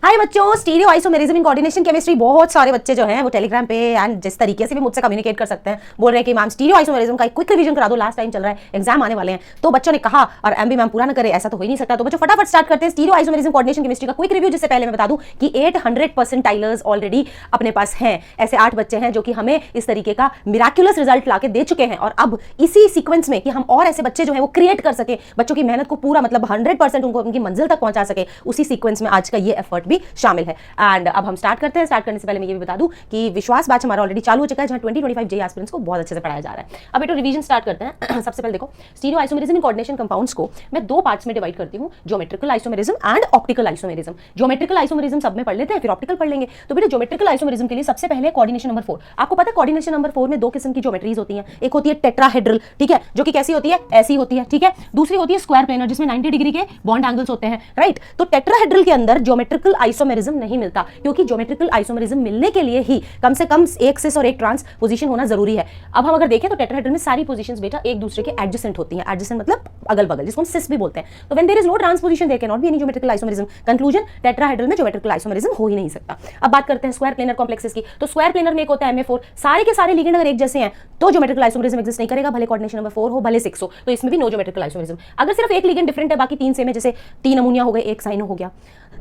हाय बच्चों, stereo isomerism in coordination chemistry बहुत सारे बच्चे जो हैं वो टेलीग्राम पे एंड जिस तरीके से भी मुझसे कम्युनिकेट कर सकते हैं बोल रहे हैं कि मैम स्टीरियो आइसोमेरिज्म का एक क्विक रिवीजन करा दो, लास्ट टाइम चल रहा है, एग्जाम आने वाले हैं। तो बच्चों ने कहा और एमबी मैम पूरा ना करे ऐसा तो हो ही नहीं सकता। तो बच्चों फटाफट स्टार्ट करते हैं स्टीरियो आइसोमेरिज्म कोऑर्डिनेशन केमिस्ट्री का क्विक रिव्यू। जिससे पहले मैं बता दूं कि 800 परसेंटाइलर्स ऑलरेडी अपने पास हैं। ऐसे 8 बच्चे हैं जो कि हमें इस तरीके का मिराक्युलस रिजल्ट लाके दे चुके हैं और अब इसी सीक्वेंस में कि हम और ऐसे बच्चे जो है वो क्रिएट कर सके, बच्चों की मेहनत को पूरा मतलब 100% उनको उनकी मंजिल तक पहुंचा सके, उसी सीक्वेंस में आज का ये एफर्ट भी शामिल है। एंड अब हम स्टार्ट करते हैं। स्टार्ट करने से पहले मैं ये भी बता दूं कि विश्वास बैच हमारा ऑलरेडी चालू हो चुका है, जहां 2025 जे एस्पिरेंट्स को बहुत अच्छे से पढ़ाया जा रहा है। अब बेटा रिवीजन स्टार्ट करते हैं। सबसे पहले देखो, stereo isomerism in coordination compounds को मैं 2 पार्ट्स में डिवाइड करती हूं, geometrical isomerism and optical isomerism. Geometrical isomerism सब में पढ़ लेते हैं, फिर ऑप्टिकल पढ़ लेंगे। तो बेटा ज्योमेट्रिकल आइसोमेरिज्म के लिए सबसे पहले कोऑर्डिनेशन नंबर 4। आपको पता है कोऑर्डिनेशन नंबर 4 में 2 किस्म की ज्योमेट्रीज होती हैं। एक होती है टेट्राहेड्रल, ठीक है, जो कि कैसी होती है, ऐसी होती है, ठीक है। दूसरी होती है स्क्वायर प्लेनर, जिसमें 90 डिग्री के बॉन्ड एंगल्स होते हैं, राइट। तो टेट्राहेड्रल के अंदर ज्योमेट्रिकल आइसोमेरिज्म नहीं मिलता, क्योंकि ज्योमेट्रिकल आइसोमेरिज्म मिलने के लिए ही कम से कम एक सिस और एक ट्रांस पोजीशन होना जरूरी है। अब हम अगर देखें तो टेट्राहेड्रल में सारी पोजीशंस बेटा एक दूसरे के एडजेसेंट होती हैं। एडजेसेंट मतलब अगल बगल, जिसको हम सिस भी बोलते हैं। तो when there is no transposition there can not be any geometrical isomerism. Conclusion, tetrahedral में ज्योमेट्रिकल आइसोमेरिज्म हो ही नहीं सकता। अब बात करते हैं स्क्वायर प्लेनर कॉम्प्लेक्सेस की। तो स्क्वायर प्लेनर में एक होता है Ma4। सारे के सारे लिगेंड अगर एक जैसे हैं तो ज्योमेट्रिकल आइसोमेरिज्म एग्जिस्ट नहीं करेगा, भले कोऑर्डिनेशन नंबर 4 हो भले 6 हो, तो इसमें भी नो ज्योमेट्रिकल आइसोमेरिज्म। अगर सिर्फ एक लिगेंड डिफरेंट है बाकी 3 सेम है, जैसे 3 अमोनिया हो गए, 1 साइनो हो गया,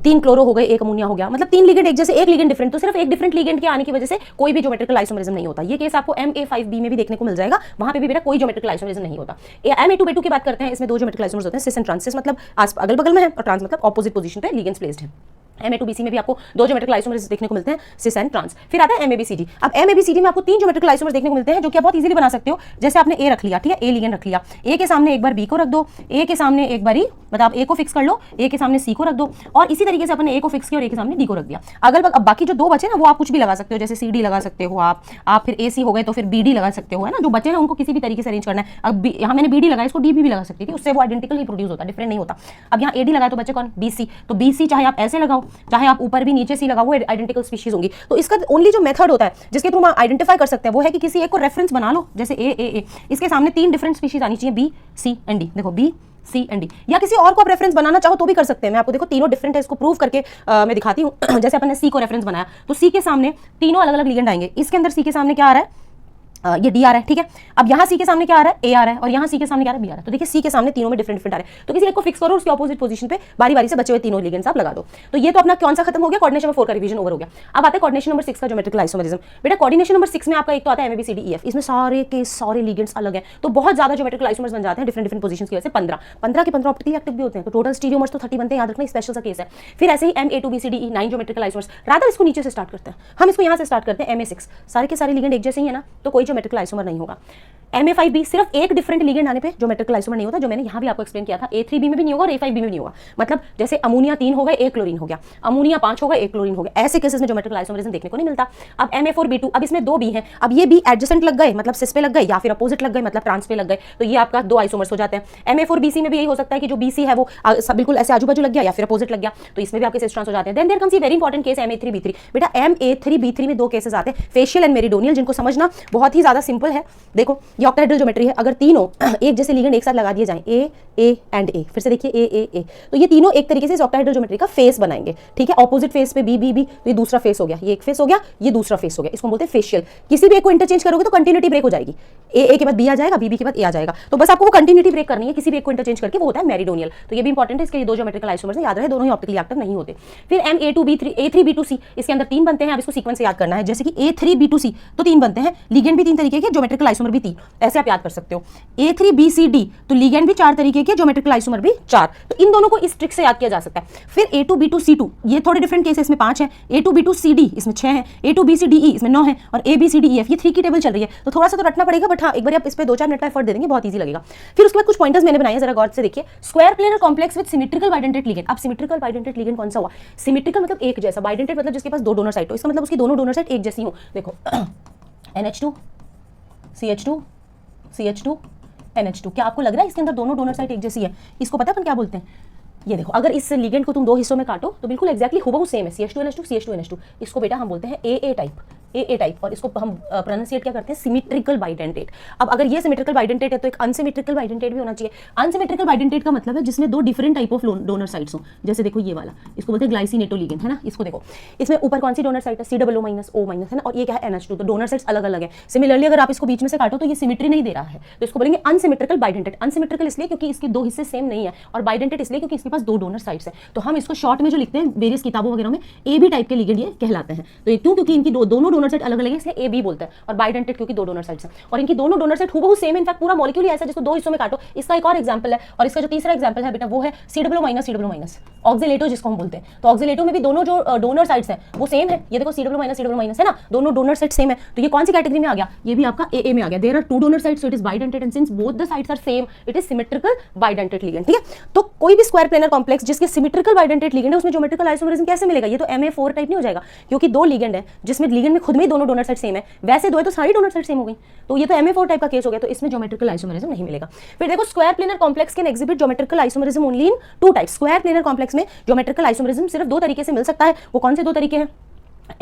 3 क्लोरो हो गए, 1 अमोनिया हो गया, मतलब 3 लिगेंड एक जैसे, 1 लिगेंड डिफरेंट, तो सिर्फ एक डिफरेंट लिगेंड के आने की वजह से कोई भी ज्योमेट्रिकल आइसोमेरिज्म नहीं होता। ये केस आपको Ma5b में भी देखने को मिल जाएगा, वहां पे भी बेटा कोई ज्योमेट्रिकल आइसोमेरिज्म नहीं होता। Ma2b2 की बात करते हैं, इसमें 2 ज्योमेट्रिकल आइसोमर्स होते हैं, सिस एंड ट्रांस। सिस मतलब अगल बगल में है और ट्रांस मतलब ऑपोजिट पोजीशन पे लिगेंड्स प्लेस्ड है। Ma2bc में भी आपको 2 ज्योमेट्रिकल आइसोमर्स देखने को मिलते हैं, सिस एंड ट्रांस। फिर आता है MABCD। अब MABCD में आपको 3 ज्योमेट्रिकल आइसोमर्स देखने को मिलते हैं, जो कि आप बहुत इजीली बना सकते हो। जैसे आपने A रख लिया, ठीक है, A लिगेंड रख लिया, A के सामने एक बार B को रख दो, A के सामने एक बारी मतलब A को फिक्स कर लो, A के सामने C को रख दो, और इसी तरीके से अपने A को फिक्स किया और A के सामने D को रख दिया। अगल बगल अब बाकी जो 2 बचे ना वो आप कुछ भी लगा सकते हो, जैसे CD लगा सकते हो आप फिर AC हो गए तो फिर BD लगा सकते हो, है ना। जो बचे ना उनको किसी भी तरीके से अरेंज करना है। अब यहाँ मैंने BD लगाया, इसको DB भी लगा सकती थी, उससे वो आइडेंटिकल ही प्रोड्यूस होता, डिफरेंट नहीं होता। अब यहाँ AD लगाया तो बचे कौन, BC। तो BC चाहे आप ऐसे लगाओ चाहे आप ऊपर भी नीचे सी लगाओ, वो आइडेंटिकल स्पीशीज होंगी। तो इसका ओनली जो मेथड होता है जिसके थ्रू हम आइडेंटिफाई कर सकते हैं वो है कि किसी एक को रेफरेंस बना लो, जैसे A इसके सामने 3 डिफरेंट स्पीशीज आनी चाहिए, B C and D। देखो B C and D, या किसी और को आप रेफरेंस बनाना चाहो तो भी कर सकते हैं। मैं आपको देखो तीनों डिफरेंट है, इसको प्रूव करके मैं दिखाती हूँ। जैसे अपन ने C को रेफरेंस बनाया तो C के सामने तीनों अलग अलग लिगेंड आएंगे। इसके अंदर C के सामने क्या आ रहा है, ये D आ रहा है, ठीक है। अब यहाँ C के सामने क्या आ रहा है, A आ रहा है, और यहाँ C के सामने क्या आ रहा है, B आ रहा है। तो देखिए C के सामने तीनों में डिफरेंट डिफरेंट आ रहे हैं। तो किसी एक को फिक्स करो, उसके ऑपोजिट पोजीशन पे बारी बारी से बचे हुए तीनों लिगेंड्स आप लगा दो। तो ये तो अपना कौन सा खत्म हो गया, कोऑर्डिनेशन नंबर 4 का रिवीजन ओवर हो गया। अब आता है कोऑर्डिनेशन नंबर 6 का ज्योमेट्रिकल आइसोमेरिज्म। बेटा कोऑर्डिनेशन नंबर 6 में आपका एक तो आता है MABCDEF। इसमें सारे के सारे लिगेंड्स अलग हैं, तो बहुत ज्यादा ज्योमेट्रिकल आइसोमर्स बन जाते हैं डिफरेंट डिफरेंट पोजीशंस की वजह से। 15 के 15 ऑप्टिकली एक्टिव भी होते हैं, तो टोटल स्टीरियोमर्स तो 30 बनते हैं, याद रखना, स्पेशल सा केस है। फिर ऐसे ही Ma2BCDE 9 ज्योमेट्रिकल आइसोमर्स। रादर इसको नीचे से स्टार्ट करते हैं, हम इसको यहाँ से स्टार्ट करते हैं Ma6। सारे के सारे लिगेंड एक जैसे ही है ना, तो कोई ज्योमेट्रिकल आइसोमर नहीं होगा। Ma5b सिर्फ एक डिफरेंट लिगेंड आने पे ज्योमेट्रिकल आइसोमर नहीं होता, जो मैंने यहाँ भी आपको एक्सप्लेन किया था। A3b में भी नहीं होगा और A5b में भी नहीं होगा। मतलब जैसे अमोनिया 3 हो गए, 1 क्लोरीन हो गया, अमोनिया 5 हो गए, 1 क्लोरीन हो गया, ऐसे केसेस में ज्योमेट्रिकल आइसोमरिज्म देखने को नहीं मिलता। अब Ma4b2, अब इसमें 2 B हैं। अब ये B एडजेसेंट लग गए मतलब सिस पे लग गए, या फिर अपोजिट लग गए मतलब ट्रांस पे लग गए, तो ये आपका 2 आइसोमर्स हो जाते हैं। Ma4bc में भी यही हो सकता है कि जो BC है वो बिल्कुल ऐसे आजू बाजू लग गया या फिर अपोजिट लग गया, तो इसमें भी आपके सिस ट्रांस हो जाते हैं। Then there comes a very important case Ma3b3। बेटा Ma3b3 में 2 केसेस आते हैं, फेशियल एंड मेरिडोनियल, जिनको समझना बहुत ही ज्यादा सिंपल है। देखो ये ऑक्टाहेड्रल ज्योमेट्री है, अगर तीनों एक जैसे लिगेंड एक साथ लगा दिए जाएं, A एंड A, फिर से देखिए A, तो ये तीनों एक तरीके से इस ऑक्टाहेड्रल ज्योमेट्री का फेस बनाएंगे, ठीक है। ऑपोजिट फेस पे B, तो ये दूसरा फेस हो गया, ये एक फेस हो गया, ये दूसरा फेस हो गया, इसको बोलते हैं फेशियल। किसी भी एक को इंटरचेंज करोगे तो कंटिन्यूटी ब्रेक हो जाएगी, A के बाद B आ जाएगा, B के बाद A आ जाएगा, तो बस आपको वो कंटिन्यूटी ब्रेक करनी है, किसी भी एक को इंटरचेंज करके, वो होता है मेरिडोनियल। तो ये भी इंपॉर्टेंट है, इसके ये 2 ज्योमेट्रिकल आइसोमर्स हैं, याद रहे दोनों ही ऑप्टिकली एक्टिव नहीं होते। फिर A3B2C, इसके अंदर 3 बनते हैं। अब इसको सीक्वेंस से याद करना है, जैसे कि A3B2C तो 3 बनते हैं, लिगेंड भी 3 तरीके के, ज्योमेट्रिकल आइसोमर भी 3, ऐसे आप याद कर सकते हो। A3BCD तो लिगेंड भी 4 तरीके के, ज्योमेट्रिकल आइसोमर भी 4, तो इन दोनों को इस ट्रिक से याद किया जा सकता है। फिर A2B2C2, ये थोड़े डिफरेंट केस है, इसमें 5 हैं। A2B2CD इसमें 6 हैं, A2BCDE इसमें 9 हैं, और ABCDEF ये 3 की टेबल चल रही है, तो थोड़ा सा तो रटना पड़ेगा, बट हाँ एक बार आप इस पे 2-4 मिनट का एफर्ट दे देंगे, बहुत ईजी लगेगा। फिर उसके बाद कुछ पॉइंटर्स मैंने बनाए हैं, जरा गौर से देखिए। Square planar complex with symmetrical bidentate ligand. अब सिमेट्रिकल बाइडेंटेड लिगेंड कौन सा हुआ, सिमेट्रिकल मतलब एक जैसा, बाइडेंटेड मतलब जिसके पास 2 डोनर साइट हो, इसका मतलब उसकी दोनों डोनर साइट एक जैसी हो। देखो NH2 CH2 CH2 NH2, क्या आपको लग रहा है इसके अंदर दोनों डोनर साइट एक जैसी है? इसको पता है अपन क्या बोलते हैं, ये देखो, अगर इस लिगेंड को तुम 2 हिस्सों में काटो तो बिल्कुल एक्जैक्टली हुबहू सेम है, CH2NH2 CH2NH2, इसको बेटा हम बोलते हैं AA टाइप, ए टाइप, और इसको हम प्रोनाउंसिएट क्या करते हैं, सिमेट्रिकल बाइडेंटेट। अब अगर ये सिमेट्रिकल बाइडेंटेट है तो एक अनसिमेट्रिकल बाइडेंटेट भी होना चाहिए। अनसिमेट्रिकल बाइडेंटेट का मतलब है जिसमें दो different type of donor sites हो। जैसे देखो ये वाला, इसको बोलते हैं ग्लाइसिनेटो लिगेंड, है ना। इसको देखो, इसमें ऊपर कौन सी डोनर साइट है, COO-, है ना, और ये क्या है, NH2। तो डोनर साइट्स अलग अलग है। सिमिलरली अगर आप इसको बीच में से काटो तो ये सिमेट्री नहीं दे रहा है, तो इसको बोलेंगे अनसिमेट्रिकल बाइडेंटेट। अनसिमेट्रिकल इसलिए क्योंकि इसके दो हिस्से सेम नहीं है, और बाइडेंटेट इसलिए क्योंकि इसके पास दो डोनर साइट्स है। तो हम इसको शॉर्ट में जो लिखते हैं वेरियस किताबों वगैरह में, AB टाइप के लिगेंड ये कहलाते हैं। तो ये क्यों, क्योंकि इनकी दोनों डोनर साइट अलग अलग है, इसलिए AB बोलते हैं। और बाइडेंटेट क्योंकि दो डोनर साइट्स हैं, और इनकी दोनों डोनर साइट हूबहू सेम है। इनफैक्ट पूरा मॉलिक्यूल ही ऐसा है जिसको दो हिस्सों में काटो। इसका एक और एग्जांपल है, और इसका जो तीसरा एग्जांपल है बेटा वो है COO-, ऑक्सिलेटो जिसको हम बोलते हैं। तो ऑक्सिलेटो में भी दोनों जो डोनर साइट्स हैं वो सेम है। ये देखो COO-, है ना, दोनों डोनर साइट सेम है। तो ये कौन सी कैटेगरी में आ गया, ये भी आपका AA में आ गया। There are two donor sites, so it is bidentate, and since both the sites are same it is symmetrical bidentate ligand. ठीक है, तो कोई भी स्क्वायर प्लेनर कॉम्प्लेक्स जिसके सिमेट्रिकल बाइडेंटेट लिगेंड है उसमें ज्योमेट्रिकल आइसोमरिज्म कैसे मिलेगा, ये तो MA4 टाइप नहीं हो जाएगा, क्योंकि दो लिगेंड है जिसमें लिगेंड में खुद में ही दोनों डोनर साइट सेम है। वैसे दो है तो सारी डोनर साइट सेम हो गई, तो ये तो MA4 टाइप का केस हो गया, तो इसमें ज्योमेट्रिकल आइसोमरिज्म नहीं मिलेगा। फिर देखो, square planar complex can exhibit geometrical isomerism only in two types. Square planar complex में ज्योमेट्रिकल आइसोमरिज्म सिर्फ दो तरीके से मिल सकता है। वो कौन से दो तरीके हैं,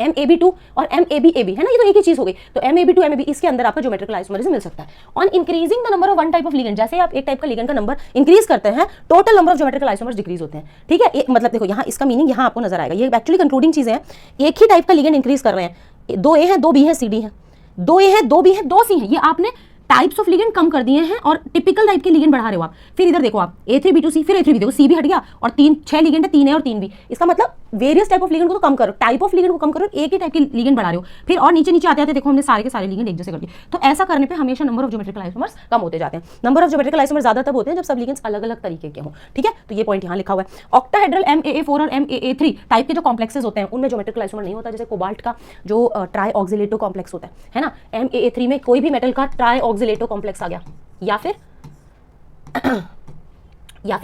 MAB2 और MAB-AB, है ना, ये तो एक ही चीज हो गई। तो MAB2 MAB इसके अंदर आपको ज्योमेट्रिकल आइसोमरिज्म मिल सकता है। On increasing the number of one type of ligand, जैसे आप एक टाइप का लिगेंड का नंबर इंक्रीज करते हैं total number of geometrical isomers decrease होते हैं। ठीक है, मतलब देखो यहाँ इसका मीनिंग यहाँ आपको नजर आएगा। ये एक्चुअली कंक्लूडिंग चीजें हैं। एक ही टाइप का लिगेंड इंक्रीज कर रहे हैं, 2A है 2B है CD है, 2A है 2B है 2C है, ये आपने टाइप्स ऑफ लिगेंड कम कर दिए हैं और टिपिकल टाइप के लिगेंड बढ़ा रहे हो आप। फिर इधर देखो आप A3B2C, फिर A3B, देखो C भी हट गया, और 6 लिगेंड है, 3A और 3B। इसका मतलब वेरियस टाइप ऑफ लिगेंड को तो कम करो, टाइप ऑफ लिगेंड को कम करो, एक ही टाइप के लिगेंड बढ़ा रहे हो। फिर और नीचे नीचे आते आते देखो हमने सारे के सारे लिगेंड एक जैसे कर दिए। तो ऐसा करने पे हमेशा नंबर ऑफ ज्योमेट्रिकल आइसोमर्स कम होते जाते हैं। नंबर ऑफ ज्योमेट्रिकल आइसोमर्स ज्यादा तब होते हैं जब सब लिगेंड्स अलग अलग तरीके के हों। ठीक है, तो ये पॉइंट यहाँ लिखा हुआ है। ऑक्टाहेड्रल MAA4 और MAA3 टाइप के जो कॉम्प्लेक्सेस होते हैं उनमें ज्योमेट्रिकल आइसोमर नहीं होता। जैसे कोबाल्ट का जो ट्राई ऑक्सिलेटो कॉम्प्लेक्स होता है ना, MAA3 में कोई भी मेटल का ट्राई ऑक्सिलेटो कॉम्प्लेक्स आ गया, या फिर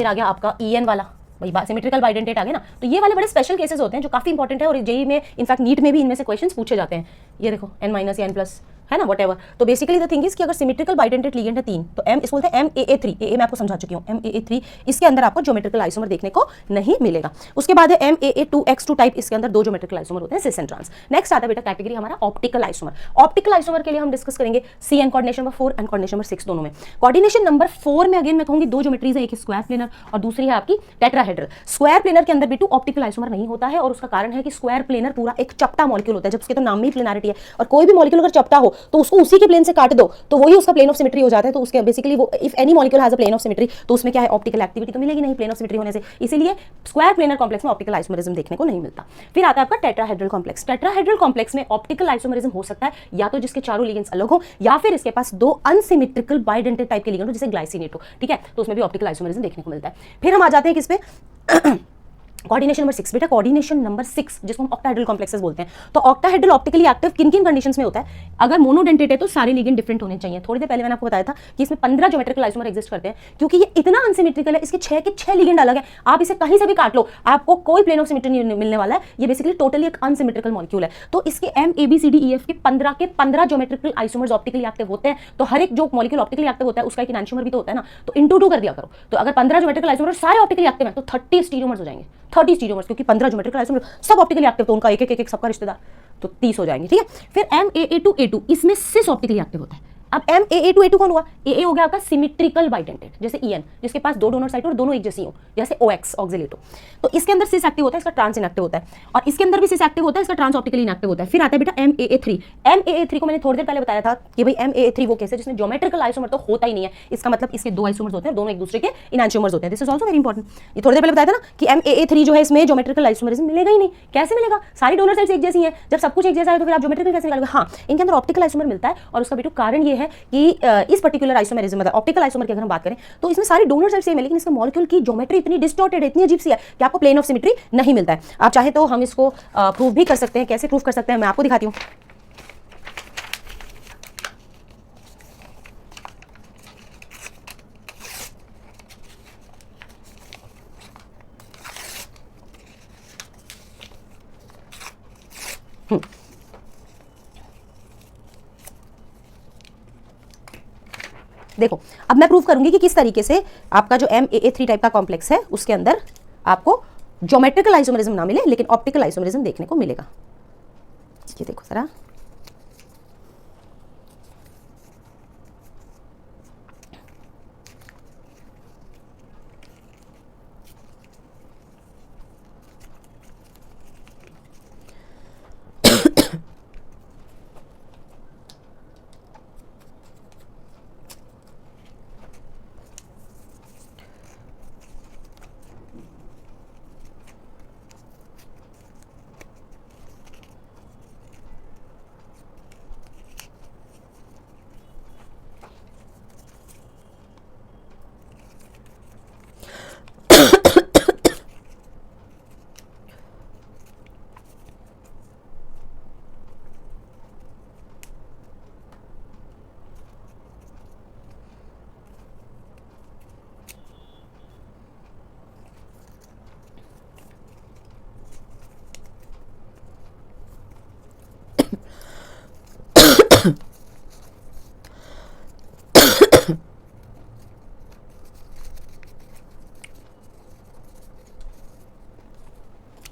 आ गया आपका EN वाला, वही सिमेट्रिकल बाइडेंटेट आ गया ना। तो ये वाले बड़े स्पेशल केसेस होते हैं जो काफी इंपॉर्टेंट है, और जेईई में इनफैक्ट नीट में भी इनमें से क्वेश्चंस पूछे जाते हैं। ये देखो N- या N+, है ना, व्हाटएवर। तो बेसिकली द थिंग इज कि अगर सिमेट्रिकल बाइडेंटेट लिगेंड है 3, तो इसको बोलते हैं MAA3। AA मैं आपको समझा चुकी हूँ, MAA3 इसके अंदर आपको ज्योमेट्रिकल आइसोमर देखने को नहीं मिलेगा। उसके बाद है MAA2X2 टाइप, इसके अंदर दो ज्योमेट्रिकल आइसोमर होते हैं, सिस एंड ट्रांस। नेक्स्ट आता है बेटा कैटेगरी हमारा ऑप्टिकल आइसोमर। ऑप्टिकल आइसोमर के लिए हम डिस्कस करेंगे CN coordination number 4 and coordination number 6 दोनों में। कोऑर्डिनेशन नंबर 4 में अगेन मैं कहूंगी दो ज्योमेट्रीज है, एक स्क्वायर प्लेनर और दूसरी है आपकी टेट्राहेड्रल। स्क्वायर प्लेनर के अंदर भी ऑप्टिकल आइसोमर नहीं होता है, और उसका कारण है कि स्क्वायर प्लेनर पूरा एक चपटा मॉलिक्यूल होता है, जब उसके तो नाम में ही प्लेनारिटी है। और कोई भी मॉलिक्यूल अगर चपटा हो तो उसको उसी के प्लेन से काट दो तो वही उसका प्लेन ऑफ सिमेट्री हो जाता है। तो उसके बेसिकली वो if any molecule has a plane of symmetry तो उसमें क्या है, ऑप्टिकल एक्टिविटी तो मिलेगी नहीं प्लेन ऑफ सिमेट्री होने से। इसीलिए स्क्वायर प्लेनर कॉम्प्लेक्स में ऑप्टिकल आइसोमरिज्म देखने को नहीं मिलता। फिर आता है आपका टेट्राहेड्रल कॉम्प्लेक्स। टेट्राहेड्रल कॉम्प्लेक्स में ऑप्टिकल आइसोमरिज्म हो सकता है या तो जिसके चारों लिगेंड्स अलग हो, या फिर इसके पास दो अनसिमेट्रिकल बाइडेंटेट टाइप के लिगेंड हो, जैसे ग्लाइसिनेट हो। ठीक है, तो उसमें भी ऑप्टिकल आइसोमरिज्म देखने को मिलता है। फिर हम आ जाते हैं किस पे कोऑर्डिनेशन नंबर 6 बेटा, कोऑर्डिनेशन नंबर 6 जिसको हम ऑक्टाहेड्रल कॉम्प्लेक्सेस बोलते हैं। तो ऑक्टाहेड्रल ऑप्टिकली एक्टिव किन किन कंडीशंस में होता है, अगर मोनोडेंटेट है तो सारे लिगेंड डिफरेंट होने चाहिए। थोड़ी देर पहले मैंने आपको बताया था कि इसमें 15 ज्योमेट्रिकल आइसोमर एग्जिस्ट करते हैं, क्योंकि ये इतना अनसिमेट्रिकल है, इसके 6 के 6 लिगेंड अलग है। आप इसे कहीं से भी काट लो, आपको कोई प्लेन ऑफ सिमेट्री नहीं मिलने वाला है। ये बेसिकली टोटली एक अनसिमेट्रिकल मॉलिक्यूल है। तो इसके MABCDEF के 15 ज्योमेट्रिकल आइसोमर्स ऑप्टिकली एक्टिव होते हैं। तो हर एक जो मॉलिक्यूल ऑप्टिकली एक्टिव होता है उसका एक एनांशियोमर भी तो होता है ना, तो इंटू 2 कर दिया करो। तो अगर 15 ज्योमेट्रिकल आइसोमर सारे ऑप्टिकली एक्टिव हैं तो 30 स्टीरियोमर्स हो जाएंगे, 30 स्टीरियोमर्स, क्योंकि 15 ज्योमेट्रिकल आइसोमर सब ऑप्टिकली एक्टिव, तो उनका एक एक सबका रिश्तेदार, तो 30 हो जाएंगे। ठीक है, फिर MAA2A2 इसमें सिस ऑप्टिकली एक्टिव होता है। अब MAA2A2 कौन हुआ, AA हो गया आपका सिमेट्रिकल बाइडेंटेट, जैसे EN जिसके पास दो डोनर साइट और दोनों एक जैसी हो, जैसे OX ऑक्सिलेटो। तो इसके अंदर सिस एक्टिव होता है, इसका ट्रांस इनएक्टिव होता है, और इसके अंदर भी सिस एक्टिव होता है, इसका ट्रांस ऑप्टिकली इनएक्टिव होता है। फिर आता है बेटा MAA3। MAA3 को मैंने थोड़ी देर पहले बताया था कि भाई MAA3 वो केस है जिसमें ज्योमेट्रिकल आइसोमर तो होता ही नहीं है। इसका मतलब इसके दो आइसोमर्स होते हैं, दोनों एक दूसरे के इनैंशियोमर्स होते हैं। This is also very important. ये थोड़ी देर पहले बताया था ना कि MAA3 जो है इसमें ज्योमेट्रिकल आइसोमरिज्म मिलेगा ही नहीं। कैसे मिलेगा, सारी डोनर साइट्स एक जैसी हैं, जब सब कुछ एक जैसा है तो फिर आप ज्योमेट्रिकल कैसे निकालोगे। हाँ, इनके अंदर ऑप्टिकल आइसोमर मिलता है, और उसका बेटू कारण ये है कि इस पर्टिकुलर आइसोमेरिज्म मतलब ऑप्टिकल आइसोमर की अगर हम बात करें तो इसमें सारी डोनर साइड सेम है, लेकिन इसका मॉलिक्यूल की ज्योमेट्री इतनी डिस्टॉर्टेड है, इतनी अजीब सी है कि आपको प्लेन ऑफ सिमेट्री नहीं मिलता है। आप चाहे तो हम इसको प्रूव भी कर सकते हैं। कैसे प्रूव कर सकते हैं मैं आपको दिखाती हूँ। देखो अब मैं प्रूव करूंगी कि किस तरीके से आपका जो MAA3 टाइप का कॉम्प्लेक्स है उसके अंदर आपको ज्योमेट्रिकल आइसोमरिज्म ना मिले लेकिन ऑप्टिकल आइसोमरिज्म देखने को मिलेगा। ये देखो जरा,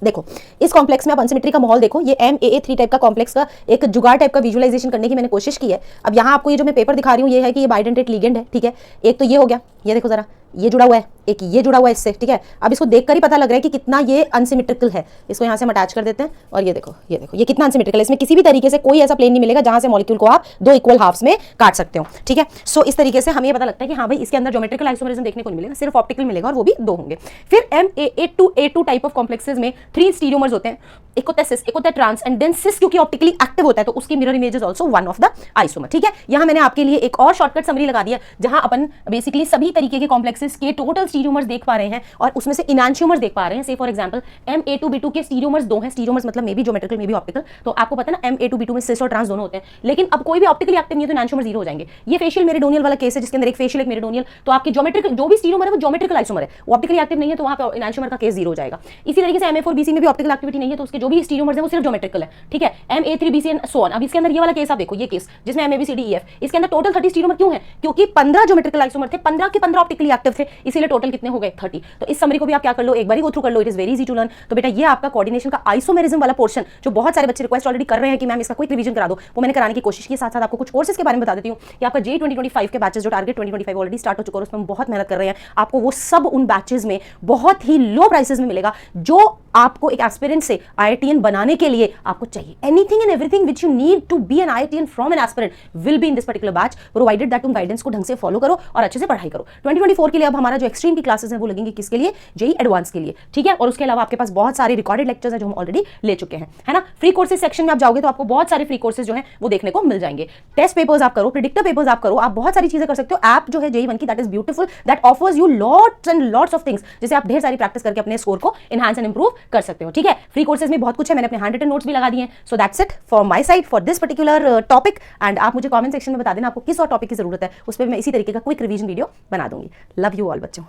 देखो इस कॉम्प्लेक्स में आप अनसिमेट्री का माहौल देखो, ये MAA3 टाइप का कॉम्प्लेक्स का एक जुगाड़ टाइप का विजुअलाइजेशन करने की मैंने कोशिश की है। अब यहाँ आपको ये जो मैं पेपर दिखा रही हूँ ये है कि ये बाइडेंटेट लिगेंड है, ठीक है। एक तो ये हो गया, ये देखो जरा, ये जुड़ा हुआ है, एक ये जुड़ा हुआ है इससे, ठीक है। अब इसको देखकर ही पता लग रहा है कि कितना ये अनसिमेट्रिकल है। इसको यहाँ से हम अटैच कर देते हैं और ये देखो, ये देखो, ये कितना अनसिमेट्रिकल है। इसमें किसी भी तरीके से कोई ऐसा प्लेन नहीं मिलेगा जहां से मॉलिक्यूल को आप दो इक्वल हाफ्स में काट सकते हो, ठीक है। सो इस तरीके से हमें ये पता लगता है कि हाँ भाई इसके अंदर ज्योमेट्रिकल आइसोमरिज्म देखने को नहीं मिलेगा, सिर्फ ऑप्टिकल मिलेगा और वो भी दो होंगे। फिर MAA2A2 टाइप ऑफ कॉम्प्लेक्सेस में 3 स्टीरियोमर्स होते हैं, एक होता है सिस, एक होता है ट्रांस, एंड देन सिस क्योंकि ऑप्टिकली एक्टिव होता है तो उसकी mirror image is also one of the isomer, ठीक है। यहां मैंने आपके लिए एक और शॉर्टकट समरी लगा दिया जहां अपन बेसिकली सभी तरीके के कॉम्प्लेक्सेस के टोटल स्टीरियोमर्स देख पा रहे हैं और उसमें से इनैंशियोमर्स देख पा रहे हैं। से फॉर एग्जांपल MA2B2 के स्टीरियोमर्स दो हैं, स्टीरियोमर्स मतलब may be geometrical may be optical, तो आपको पता है ना MA2B2 में सिस और ट्रांस दोनों होते हैं, लेकिन अब कोई भी ऑप्टिकली एक्टिव नहीं है तो इनैंशियोमर जीरो हो जाएंगे। ये फेशियल मेरिडोनियल वाला केस है जिसके अंदर एक फेशियल एक मेरिडोनियल, तो आपके ज्योमेट्रिकल जो भी स्टीरियोमर है वो ज्योमेट्रिकल आइसोमर है, वो ऑप्टिकली एक्टिव नहीं है तो वहां पे इनैंशियोमर का केस जीरो हो जाएगा। इसी तरीके से MA4BC में भी ऑप्टिकल एक्टिविटी नहीं है तो उसके जो भी स्टीरियोमर्स हैं वो सिर्फ ज्योमेट्रिकल है, ठीक है। MA3BC and so on. अब इसके अंदर ये वाला केस आप देखो, ये केस जिसमें MABCDEF, इसके अंदर टोटल 30 स्टीरियोमर क्यों है? क्योंकि 15 ज्योमेट्रिकल आइसोमर थे, 15 के 15 ऑप्टिकली एक्टिव थे, इसीलिए टोटल कितने हो गए 30। तो इस समरी को भी आप क्या कर लो, एक बार ही गो थ्रू कर लो, it is very easy to learn. तो बेटा ये आपका कोऑर्डिनेशन का आइसोमेरिज्म वाला पोर्शन जो बहुत सारे बच्चे रिक्वेस्ट ऑलरेडी कर रहे हैं कि मैम इसका क्विक रिवीजन करा दो, वो मैंने कराने की कोशिश की। साथ साथ आपको कुछ कोर्सेज के बारे में बता देती हूँ कि आपका JEE 2025 के बैचेस जो टारगेट 2025 ऑलरेडी स्टार्ट हो चुका है, उसमें हम बहुत मेहनत कर रहे हैं। आपको वो सब उन बैचेस में बहुत ही लो प्राइसेस में मिलेगा जो आपको एक एस्पिरेंट से IITian बनाने के लिए आपको चाहिए। Anything and everything which you need to be an IITian from an aspirant will be in this particular batch, provided that तुम गाइडेंस को ढंग से फॉलो करो और अच्छे से पढ़ाई करो। 2024 के लिए अब हमारा जो एक्सट्रीम की क्लासेस हैं वो लगेंगे किसके लिए? JEE एडवांस के लिए, ठीक है। और उसके अलावा आपके पास बहुत सारे रिकॉर्डेड लेक्चर्स हैं जो हम ऑलरेडी ले चुके हैं, है ना। फ्री कोर्सेज सेक्शन में आप जाओगे तो आपको बहुत सारे फ्री कोर्सेज जो हैं वो देखने को मिल जाएंगे। टेस्ट पेपर्स आप करो, प्रेडिक्टर पेपर्स आप करो, आप बहुत सारी चीजें कर सकते हो। ऐप जो है JEE 1 की that is beautiful, that offers you lots and lots of things, जिसे आप ढेर सारी प्रैक्टिस करके अपने स्कोर को एनहांस एंड इंप्रूव कर सकते हो, ठीक है। फ्री कोर्सेज में बहुत कुछ है, मैंने अपने हैंड रिटन नोट्स भी लगा दिए हैं। So that's it for my side for this particular topic, and आप मुझे कमेंट सेक्शन में बता देना आपको किस और टॉपिक की जरूरत है, उस पर मैं इसी तरीके का क्विक रिवीजन वीडियो बना दूंगी। लव यू ऑल बच्चों।